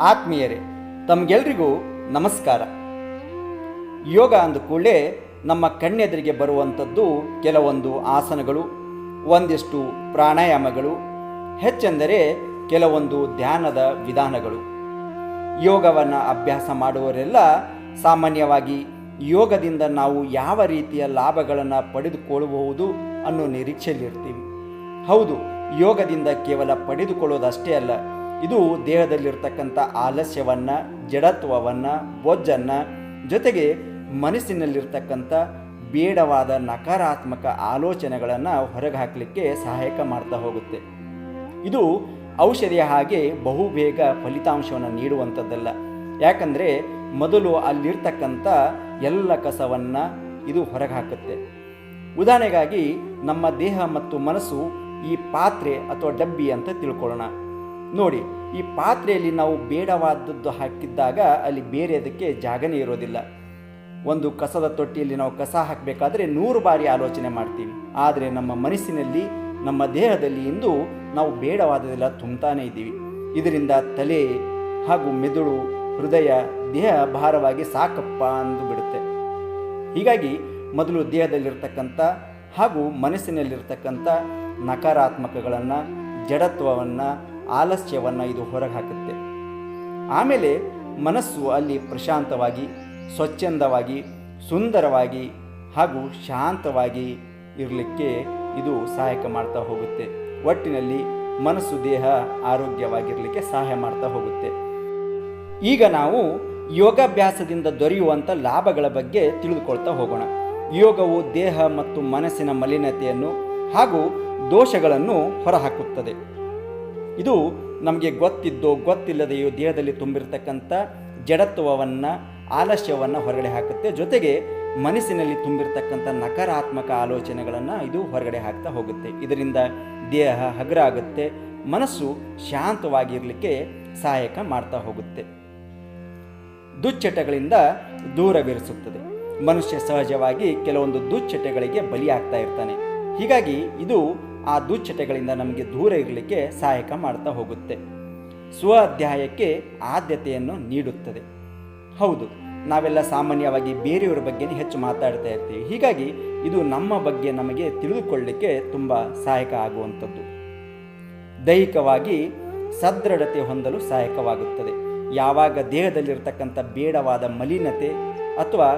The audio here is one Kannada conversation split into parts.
ಆತ್ಮೀಯರೇ, ತಮಗೆಲ್ರಿಗೂ ನಮಸ್ಕಾರ. ಯೋಗ ಅಂದ ಕೂಡಲೇ ನಮ್ಮ ಕಣ್ಣೆದುರಿಗೆ ಬರುವಂಥದ್ದು ಕೆಲವೊಂದು ಆಸನಗಳು, ಒಂದಿಷ್ಟು ಪ್ರಾಣಾಯಾಮಗಳು, ಹೆಚ್ಚೆಂದರೆ ಕೆಲವೊಂದು ಧ್ಯಾನದ ವಿಧಾನಗಳು. ಯೋಗವನ್ನು ಅಭ್ಯಾಸ ಮಾಡುವವರೆಲ್ಲ ಸಾಮಾನ್ಯವಾಗಿ ಯೋಗದಿಂದ ನಾವು ಯಾವ ರೀತಿಯ ಲಾಭಗಳನ್ನು ಪಡೆದುಕೊಳ್ಳಬಹುದು ಅನ್ನೋ ನಿರೀಕ್ಷೆಯಲ್ಲಿರ್ತೀವಿ. ಹೌದು, ಯೋಗದಿಂದ ಕೇವಲ ಪಡೆದುಕೊಳ್ಳೋದಷ್ಟೇ ಅಲ್ಲ, ಇದು ದೇಹದಲ್ಲಿರ್ತಕ್ಕಂಥ ಆಲಸ್ಯವನ್ನು, ಜಡತ್ವವನ್ನು, ಬೊಜ್ಜನ್ನು, ಜೊತೆಗೆ ಮನಸ್ಸಿನಲ್ಲಿರ್ತಕ್ಕಂಥ ಬೇಡವಾದ ನಕಾರಾತ್ಮಕ ಆಲೋಚನೆಗಳನ್ನು ಹೊರಗೆ ಹಾಕಲಿಕ್ಕೆ ಸಹಾಯಕ ಮಾಡ್ತಾ ಹೋಗುತ್ತೆ. ಇದು ಔಷಧಿಯ ಹಾಗೆ ಬಹುಬೇಗ ಫಲಿತಾಂಶವನ್ನು ನೀಡುವಂಥದ್ದಲ್ಲ. ಯಾಕಂದರೆ ಮೊದಲು ಅಲ್ಲಿರ್ತಕ್ಕಂಥ ಎಲ್ಲ ಕಸವನ್ನು ಇದು ಹೊರಗೆ ಹಾಕುತ್ತೆ. ಉದಾಹರಣೆಗಾಗಿ ನಮ್ಮ ದೇಹ ಮತ್ತು ಮನಸ್ಸು ಈ ಪಾತ್ರೆ ಅಥವಾ ಡಬ್ಬಿ ಅಂತ ತಿಳ್ಕೊಳ್ಳೋಣ. ನೋಡಿ, ಈ ಪಾತ್ರೆಯಲ್ಲಿ ನಾವು ಬೇಡವಾದದ್ದು ಹಾಕಿದ್ದಾಗ ಅಲ್ಲಿ ಬೇರೆ ಅದಕ್ಕೆ ಜಾಗನೇ ಇರೋದಿಲ್ಲ. ಒಂದು ಕಸದ ತೊಟ್ಟಿಯಲ್ಲಿ ನಾವು ಕಸ ಹಾಕಬೇಕಾದ್ರೆ 100 ಬಾರಿ ಆಲೋಚನೆ ಮಾಡ್ತೀವಿ. ಆದರೆ ನಮ್ಮ ಮನಸ್ಸಿನಲ್ಲಿ, ನಮ್ಮ ದೇಹದಲ್ಲಿ ಇಂದು ನಾವು ಬೇಡವಾದದೆಲ್ಲ ತುಂಬ್ತಾನೇ ಇದ್ದೀವಿ. ಇದರಿಂದ ತಲೆ ಹಾಗೂ ಮೆದುಳು, ಹೃದಯ, ದೇಹ ಭಾರವಾಗಿ ಸಾಕಪ್ಪ ಅಂದು ಬಿಡುತ್ತೆ. ಹೀಗಾಗಿ ಮೊದಲು ದೇಹದಲ್ಲಿರ್ತಕ್ಕಂಥ ಹಾಗೂ ಮನಸ್ಸಿನಲ್ಲಿರ್ತಕ್ಕಂಥ ನಕಾರಾತ್ಮಕಗಳನ್ನು, ಜಡತ್ವವನ್ನು, ಆಲಸ್ಯವನ್ನು ಇದು ಹೊರಗೆ ಹಾಕುತ್ತೆ. ಆಮೇಲೆ ಮನಸ್ಸು ಅಲ್ಲಿ ಪ್ರಶಾಂತವಾಗಿ, ಸ್ವಚ್ಛಂದವಾಗಿ, ಸುಂದರವಾಗಿ ಹಾಗೂ ಶಾಂತವಾಗಿ ಇರಲಿಕ್ಕೆ ಇದು ಸಹಾಯಕ ಮಾಡ್ತಾ ಹೋಗುತ್ತೆ. ಒಟ್ಟಿನಲ್ಲಿ ಮನಸ್ಸು, ದೇಹ ಆರೋಗ್ಯವಾಗಿರಲಿಕ್ಕೆ ಸಹಾಯ ಮಾಡ್ತಾ ಹೋಗುತ್ತೆ. ಈಗ ನಾವು ಯೋಗಾಭ್ಯಾಸದಿಂದ ದೊರೆಯುವಂಥ ಲಾಭಗಳ ಬಗ್ಗೆ ತಿಳಿದುಕೊಳ್ತಾ ಹೋಗೋಣ. ಯೋಗವು ದೇಹ ಮತ್ತು ಮನಸ್ಸಿನ ಮಲಿನತೆಯನ್ನು ಹಾಗೂ ದೋಷಗಳನ್ನು ಹೊರಹಾಕುತ್ತದೆ. ಇದು ನಮಗೆ ಗೊತ್ತಿದ್ದೋ ಗೊತ್ತಿಲ್ಲದೆಯೋ ದೇಹದಲ್ಲಿ ತುಂಬಿರ್ತಕ್ಕಂಥ ಜಡತ್ವವನ್ನು, ಆಲಸ್ಯವನ್ನು ಹೊರಗಡೆ ಹಾಕುತ್ತೆ. ಜೊತೆಗೆ ಮನಸ್ಸಿನಲ್ಲಿ ತುಂಬಿರ್ತಕ್ಕಂಥ ನಕಾರಾತ್ಮಕ ಆಲೋಚನೆಗಳನ್ನು ಇದು ಹೊರಗಡೆ ಹಾಕ್ತಾ ಹೋಗುತ್ತೆ. ಇದರಿಂದ ದೇಹ ಹಗುರ ಆಗುತ್ತೆ, ಮನಸ್ಸು ಶಾಂತವಾಗಿರಲಿಕ್ಕೆ ಸಹಾಯಕ ಮಾಡ್ತಾ ಹೋಗುತ್ತೆ. ದುಶ್ಚಟಗಳಿಂದ ದೂರವಿರಿಸುತ್ತದೆ. ಮನುಷ್ಯ ಸಹಜವಾಗಿ ಕೆಲವೊಂದು ದುಶ್ಚಟಗಳಿಗೆ ಬಲಿಯಾಗ್ತಾ ಇರ್ತಾನೆ. ಹೀಗಾಗಿ ಇದು ಆ ದುಶ್ಚಟಗಳಿಂದ ನಮಗೆ ದೂರ ಇರಲಿಕ್ಕೆ ಸಹಾಯಕ ಮಾಡ್ತಾ ಹೋಗುತ್ತೆ. ಸ್ವ ಅಧ್ಯಾಯಕ್ಕೆ ಆದ್ಯತೆಯನ್ನು ನೀಡುತ್ತದೆ. ಹೌದು, ನಾವೆಲ್ಲ ಸಾಮಾನ್ಯವಾಗಿ ಬೇರೆಯವರ ಬಗ್ಗೆನೇ ಹೆಚ್ಚು ಮಾತಾಡ್ತಾ ಇರ್ತೀವಿ. ಹೀಗಾಗಿ ಇದು ನಮ್ಮ ಬಗ್ಗೆ ನಮಗೆ ತಿಳಿದುಕೊಳ್ಳಲಿಕ್ಕೆ ತುಂಬ ಸಹಾಯಕ ಆಗುವಂಥದ್ದು. ದೈಹಿಕವಾಗಿ ಸದೃಢತೆ ಹೊಂದಲು ಸಹಾಯಕವಾಗುತ್ತದೆ. ಯಾವಾಗ ದೇಹದಲ್ಲಿರ್ತಕ್ಕಂಥ ಬೇಡವಾದ ಮಲಿನತೆ ಅಥವಾ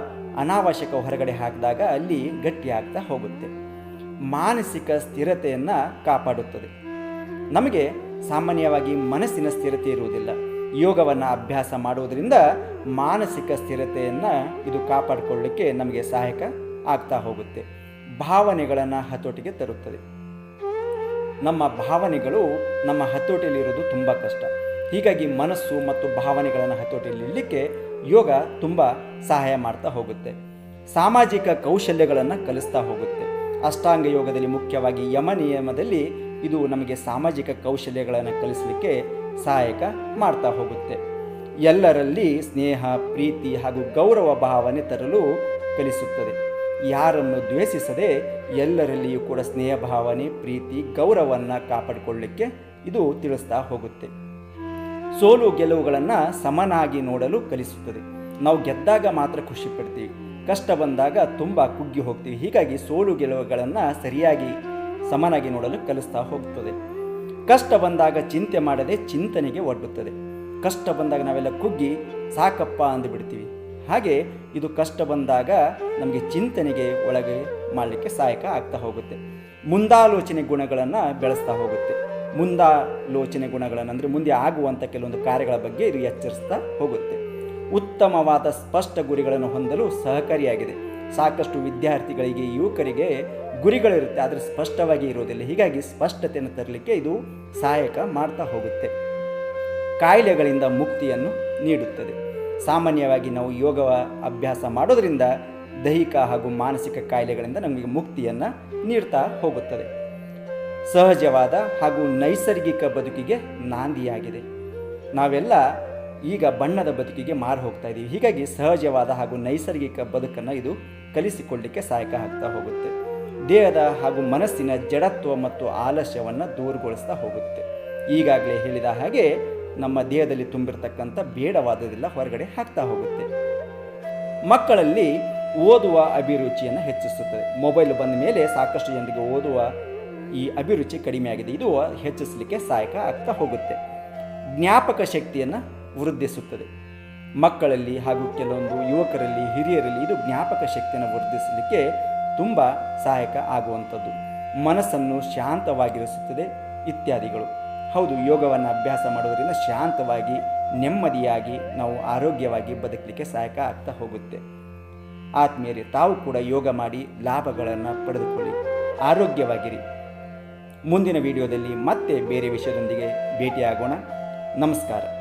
ಅನಾವಶ್ಯಕ ಹೊರಗಡೆ ಹಾಕಿದಾಗ ಅಲ್ಲಿ ಗಟ್ಟಿಯಾಗ್ತಾ ಹೋಗುತ್ತೆ. ಮಾನಸಿಕ ಸ್ಥಿರತೆಯನ್ನು ಕಾಪಾಡುತ್ತದೆ. ನಮಗೆ ಸಾಮಾನ್ಯವಾಗಿ ಮನಸ್ಸಿನ ಸ್ಥಿರತೆ ಇರುವುದಿಲ್ಲ. ಯೋಗವನ್ನು ಅಭ್ಯಾಸ ಮಾಡುವುದರಿಂದ ಮಾನಸಿಕ ಸ್ಥಿರತೆಯನ್ನು ಇದು ಕಾಪಾಡಿಕೊಳ್ಳಲಿಕ್ಕೆ ನಮಗೆ ಸಹಾಯಕ ಆಗ್ತಾ ಹೋಗುತ್ತೆ. ಭಾವನೆಗಳನ್ನು ಹತೋಟಿಗೆ ತರುತ್ತದೆ. ನಮ್ಮ ಭಾವನೆಗಳು ನಮ್ಮ ಹತೋಟಿಯಲ್ಲಿರೋದು ತುಂಬ ಕಷ್ಟ. ಹೀಗಾಗಿ ಮನಸ್ಸು ಮತ್ತು ಭಾವನೆಗಳನ್ನು ಹತೋಟಿಯಲ್ಲಿ ಇಡಲಿಕ್ಕೆ ಯೋಗ ತುಂಬ ಸಹಾಯ ಮಾಡ್ತಾ ಹೋಗುತ್ತೆ. ಸಾಮಾಜಿಕ ಕೌಶಲ್ಯಗಳನ್ನು ಕಲಿಸ್ತಾ ಹೋಗುತ್ತೆ. ಅಷ್ಟಾಂಗ ಯೋಗದಲ್ಲಿ ಮುಖ್ಯವಾಗಿ ಯಮ ನಿಯಮದಲ್ಲಿ ಇದು ನಮಗೆ ಸಾಮಾಜಿಕ ಕೌಶಲ್ಯಗಳನ್ನು ಕಲಿಸಲಿಕ್ಕೆ ಸಹಾಯಕ ಮಾಡ್ತಾ ಹೋಗುತ್ತೆ. ಎಲ್ಲರಲ್ಲಿ ಸ್ನೇಹ, ಪ್ರೀತಿ ಹಾಗೂ ಗೌರವ ಭಾವನೆ ತರಲು ಕಲಿಸುತ್ತದೆ. ಯಾರನ್ನು ದ್ವೇಷಿಸದೆ ಎಲ್ಲರಲ್ಲಿಯೂ ಕೂಡ ಸ್ನೇಹ ಭಾವನೆ, ಪ್ರೀತಿ, ಗೌರವವನ್ನು ಕಾಪಾಡಿಕೊಳ್ಳಲಿಕ್ಕೆ ಇದು ತಿಳಿಸ್ತಾ ಹೋಗುತ್ತೆ. ಸೋಲು ಗೆಲುವುಗಳನ್ನು ಸಮನಾಗಿ ನೋಡಲು ಕಲಿಸುತ್ತದೆ. ನಾವು ಗೆದ್ದಾಗ ಮಾತ್ರ ಖುಷಿ ಪಡ್ತೀವಿ, ಕಷ್ಟ ಬಂದಾಗ ತುಂಬ ಕುಗ್ಗಿ ಹೋಗ್ತೀವಿ. ಹೀಗಾಗಿ ಸೋಲು ಗೆಲುವುಗಳನ್ನು ಸರಿಯಾಗಿ ಸಮನಾಗಿ ನೋಡಲು ಕಲಿಸ್ತಾ ಹೋಗ್ತದೆ. ಕಷ್ಟ ಬಂದಾಗ ಚಿಂತೆ ಮಾಡದೆ ಚಿಂತನೆಗೆ ಒಡ್ಡುತ್ತದೆ. ಕಷ್ಟ ಬಂದಾಗ ನಾವೆಲ್ಲ ಕುಗ್ಗಿ ಸಾಕಪ್ಪ ಅಂದುಬಿಡ್ತೀವಿ. ಹಾಗೆ ಇದು ಕಷ್ಟ ಬಂದಾಗ ನಮಗೆ ಚಿಂತನೆಗೆ ಒಳಗೆ ಮಾಡಲಿಕ್ಕೆ ಸಹಾಯಕ ಆಗ್ತಾ ಹೋಗುತ್ತೆ. ಮುಂದಾಲೋಚನೆ ಗುಣಗಳನ್ನು ಬೆಳೆಸ್ತಾ ಹೋಗುತ್ತೆ. ಮುಂದಾಲೋಚನೆ ಗುಣಗಳನ್ನು ಅಂದರೆ ಮುಂದೆ ಆಗುವಂಥ ಕೆಲವೊಂದು ಕಾರ್ಯಗಳ ಬಗ್ಗೆ ಇದು ಎಚ್ಚರಿಸ್ತಾ ಹೋಗುತ್ತೆ. ಉತ್ತಮವಾದ ಸ್ಪಷ್ಟ ಗುರಿಗಳನ್ನು ಹೊಂದಲು ಸಹಕಾರಿಯಾಗಿದೆ. ಸಾಕಷ್ಟು ವಿದ್ಯಾರ್ಥಿಗಳಿಗೆ, ಯುವಕರಿಗೆ ಗುರಿಗಳಿರುತ್ತೆ, ಆದರೆ ಸ್ಪಷ್ಟವಾಗಿ ಇರೋದಿಲ್ಲ. ಹೀಗಾಗಿ ಸ್ಪಷ್ಟತೆಯನ್ನು ತರಲಿಕ್ಕೆ ಇದು ಸಹಾಯಕ ಮಾಡ್ತಾ ಹೋಗುತ್ತೆ. ಕಾಯಿಲೆಗಳಿಂದ ಮುಕ್ತಿಯನ್ನು ನೀಡುತ್ತದೆ. ಸಾಮಾನ್ಯವಾಗಿ ನಾವು ಯೋಗ ಅಭ್ಯಾಸ ಮಾಡೋದರಿಂದ ದೈಹಿಕ ಹಾಗೂ ಮಾನಸಿಕ ಕಾಯಿಲೆಗಳಿಂದ ನಮಗೆ ಮುಕ್ತಿಯನ್ನು ನೀಡ್ತಾ ಹೋಗುತ್ತದೆ. ಸಹಜವಾದ ಹಾಗೂ ನೈಸರ್ಗಿಕ ಬದುಕಿಗೆ ನಾಂದಿಯಾಗಿದೆ. ನಾವೆಲ್ಲ ಈಗ ಬಣ್ಣದ ಬದುಕಿಗೆ ಮಾರು ಹೋಗ್ತಾ ಇದ್ದೀವಿ. ಹೀಗಾಗಿ ಸಹಜವಾದ ಹಾಗೂ ನೈಸರ್ಗಿಕ ಬದುಕನ್ನು ಇದು ಕಲಿಸಿಕೊಳ್ಳಲಿಕ್ಕೆ ಸಹಾಯಕ ಆಗ್ತಾ ಹೋಗುತ್ತೆ. ದೇಹದ ಹಾಗೂ ಮನಸ್ಸಿನ ಜಡತ್ವ ಮತ್ತು ಆಲಸ್ಯವನ್ನು ದೂರಗೊಳಿಸ್ತಾ ಹೋಗುತ್ತೆ. ಈಗಾಗಲೇ ಹೇಳಿದ ಹಾಗೆ ನಮ್ಮ ದೇಹದಲ್ಲಿ ತುಂಬಿರತಕ್ಕಂಥ ಬೇಡವಾದದೆಲ್ಲ ಹೊರಗಡೆ ಹಾಕ್ತಾ ಹೋಗುತ್ತೆ. ಮಕ್ಕಳಲ್ಲಿ ಓದುವ ಅಭಿರುಚಿಯನ್ನು ಹೆಚ್ಚಿಸುತ್ತದೆ. ಮೊಬೈಲ್ ಬಂದ ಮೇಲೆ ಸಾಕಷ್ಟು ಜನರಿಗೆ ಓದುವ ಈ ಅಭಿರುಚಿ ಕಡಿಮೆಯಾಗಿದೆ. ಇದು ಹೆಚ್ಚಿಸಲಿಕ್ಕೆ ಸಹಾಯಕ ಆಗ್ತಾ ಹೋಗುತ್ತೆ. ಜ್ಞಾಪಕ ಶಕ್ತಿಯನ್ನು ವೃದ್ಧಿಸುತ್ತದೆ. ಮಕ್ಕಳಲ್ಲಿ ಹಾಗೂ ಕೆಲವೊಂದು ಯುವಕರಲ್ಲಿ, ಹಿರಿಯರಲ್ಲಿ ಇದು ಜ್ಞಾಪಕ ಶಕ್ತಿಯನ್ನು ವೃದ್ಧಿಸಲಿಕ್ಕೆ ತುಂಬ ಸಹಾಯಕ ಆಗುವಂಥದ್ದು. ಮನಸ್ಸನ್ನು ಶಾಂತವಾಗಿರಿಸುತ್ತದೆ ಇತ್ಯಾದಿಗಳು. ಹೌದು, ಯೋಗವನ್ನು ಅಭ್ಯಾಸ ಮಾಡೋದರಿಂದ ಶಾಂತವಾಗಿ, ನೆಮ್ಮದಿಯಾಗಿ ನಾವು ಆರೋಗ್ಯವಾಗಿ ಬದುಕಲಿಕ್ಕೆ ಸಹಾಯಕ ಆಗ್ತಾ ಹೋಗುತ್ತೆ. ಆತ್ಮೀಯರೇ, ತಾವು ಕೂಡ ಯೋಗ ಮಾಡಿ ಲಾಭಗಳನ್ನು ಪಡೆದುಕೊಳ್ಳಿ, ಆರೋಗ್ಯವಾಗಿರಿ. ಮುಂದಿನ ವಿಡಿಯೋದಲ್ಲಿ ಮತ್ತೆ ಬೇರೆ ವಿಷಯದೊಂದಿಗೆ ಭೇಟಿಯಾಗೋಣ. ನಮಸ್ಕಾರ.